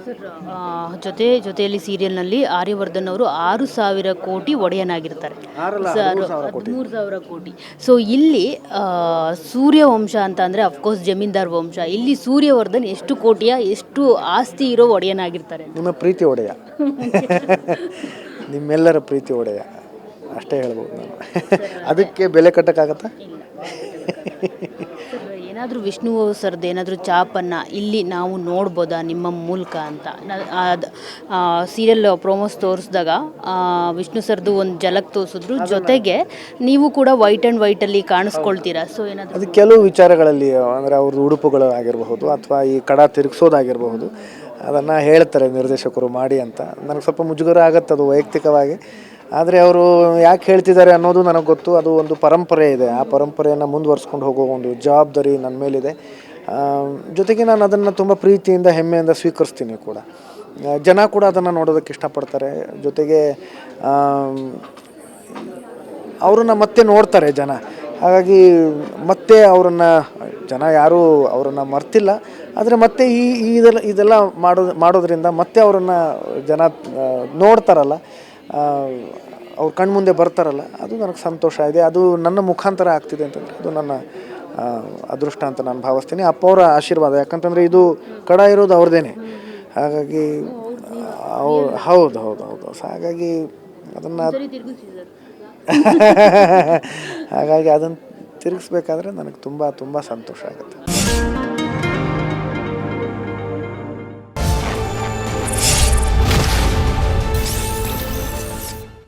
Sir ಜೊತೆಯಲ್ಲಿ ಸೀರಿಯಲ್ನಲ್ಲಿ ಆರ್ಯವರ್ಧನ್ ಅವರು 6,000 ಕೋಟಿ ಒಡೆಯನಾಗಿರ್ತಾರೆ. ಸರ್ 13,000 ಕೋಟಿ. ಸೊ ಇಲ್ಲಿ ಸೂರ್ಯವಂಶ ಅಂತ ಅಂದರೆ ಅಫ್ಕೋರ್ಸ್ ಜಮೀನ್ದಾರ್ ವಂಶ. ಇಲ್ಲಿ ಸೂರ್ಯವರ್ಧನ್ ಎಷ್ಟು ಕೋಟಿಯ ಎಷ್ಟು ಆಸ್ತಿ ಇರೋ ಒಡೆಯನಾಗಿರ್ತಾರೆ? ನಿಮ್ಮ ಪ್ರೀತಿ ಒಡೆಯ. ನಿಮ್ಮೆಲ್ಲರ ಪ್ರೀತಿ ಒಡೆಯ ಅಷ್ಟೇ ಹೇಳ್ಬೋದು ನಾನು. ಅದಕ್ಕೆ ಬೆಲೆ ಕಟ್ಟೋಕ್ಕಾಗತ್ತಾ? ಸರ್ ಏನಾದರೂ ವಿಷ್ಣು ಸರ್ದು ಏನಾದರೂ ಚಾಪನ್ನು ಇಲ್ಲಿ ನಾವು ನೋಡ್ಬೋದಾ ನಿಮ್ಮ ಮೂಲಕ ಅಂತ? ಅದು ಸೀರಿಯಲ್ ಪ್ರೊಮೋಸ್ ತೋರಿಸಿದಾಗ ವಿಷ್ಣು ಸರ್ದು ಒಂದು ಝಲಕ್ ತೋರಿಸಿದ್ರು, ಜೊತೆಗೆ ನೀವು ಕೂಡ ವೈಟ್ ಆ್ಯಂಡ್ ವೈಟಲ್ಲಿ ಕಾಣಿಸ್ಕೊಳ್ತೀರಾ. ಸೊ ಏನಾದರೂ ಅದು ಕೆಲವು ವಿಚಾರಗಳಲ್ಲಿ ಅಂದರೆ ಅವ್ರದ್ದು ಉಡುಪುಗಳು ಆಗಿರಬಹುದು ಅಥವಾ ಈ ಕಡ ತಿರುಗಿಸೋದಾಗಿರಬಹುದು, ಅದನ್ನು ಹೇಳ್ತಾರೆ ನಿರ್ದೇಶಕರು ಮಾಡಿ ಅಂತ. ನನಗೆ ಸ್ವಲ್ಪ ಮುಜುಗರ ಆಗುತ್ತೆ ಅದು ವೈಯಕ್ತಿಕವಾಗಿ. ಆದರೆ ಅವರು ಯಾಕೆ ಹೇಳ್ತಿದ್ದಾರೆ ಅನ್ನೋದು ನನಗೆ ಗೊತ್ತು. ಅದು ಒಂದು ಪರಂಪರೆ ಇದೆ, ಆ ಪರಂಪರೆಯನ್ನು ಮುಂದುವರ್ಸ್ಕೊಂಡು ಹೋಗೋ ಒಂದು ಜವಾಬ್ದಾರಿ ನನ್ನ ಮೇಲಿದೆ. ಜೊತೆಗೆ ನಾನು ಅದನ್ನು ತುಂಬ ಪ್ರೀತಿಯಿಂದ ಹೆಮ್ಮೆಯಿಂದ ಸ್ವೀಕರಿಸ್ತೀನಿ ಕೂಡ. ಜನ ಕೂಡ ಅದನ್ನು ನೋಡೋದಕ್ಕೆ ಇಷ್ಟಪಡ್ತಾರೆ. ಜೊತೆಗೆ ಅವರನ್ನು ಮತ್ತೆ ನೋಡ್ತಾರೆ ಜನ. ಹಾಗಾಗಿ ಮತ್ತೆ ಜನ ಯಾರೂ ಅವರನ್ನು ಮರ್ತಿಲ್ಲ. ಆದರೆ ಮತ್ತೆ ಇದೆಲ್ಲ ಮಾಡೋದ್ರಿಂದ ಮತ್ತೆ ಅವರನ್ನು ಜನ ನೋಡ್ತಾರಲ್ಲ, ಅವ್ರ ಕಣ್ಮುಂದೆ ಬರ್ತಾರಲ್ಲ, ಅದು ನನಗೆ ಸಂತೋಷ ಇದೆ. ಅದು ನನ್ನ ಮುಖಾಂತರ ಆಗ್ತಿದೆ ಅಂತಂದರೆ ಅದು ನನ್ನ ಅದೃಷ್ಟ ಅಂತ ನಾನು ಭಾವಿಸ್ತೀನಿ. ಅಪ್ಪ ಅವರ ಆಶೀರ್ವಾದ. ಯಾಕಂತಂದರೆ ಇದು ಕಡ ಇರೋದು ಅವ್ರದ್ದೇನೆ. ಹಾಗಾಗಿ ಹೌದು. ಹಾಗಾಗಿ ಅದನ್ನು ಹಾಗಾಗಿ ಅದನ್ನು ತಿರುಗಿಸ್ಬೇಕಾದ್ರೆ ನನಗೆ ತುಂಬ ತುಂಬ ಸಂತೋಷ ಆಗುತ್ತೆ.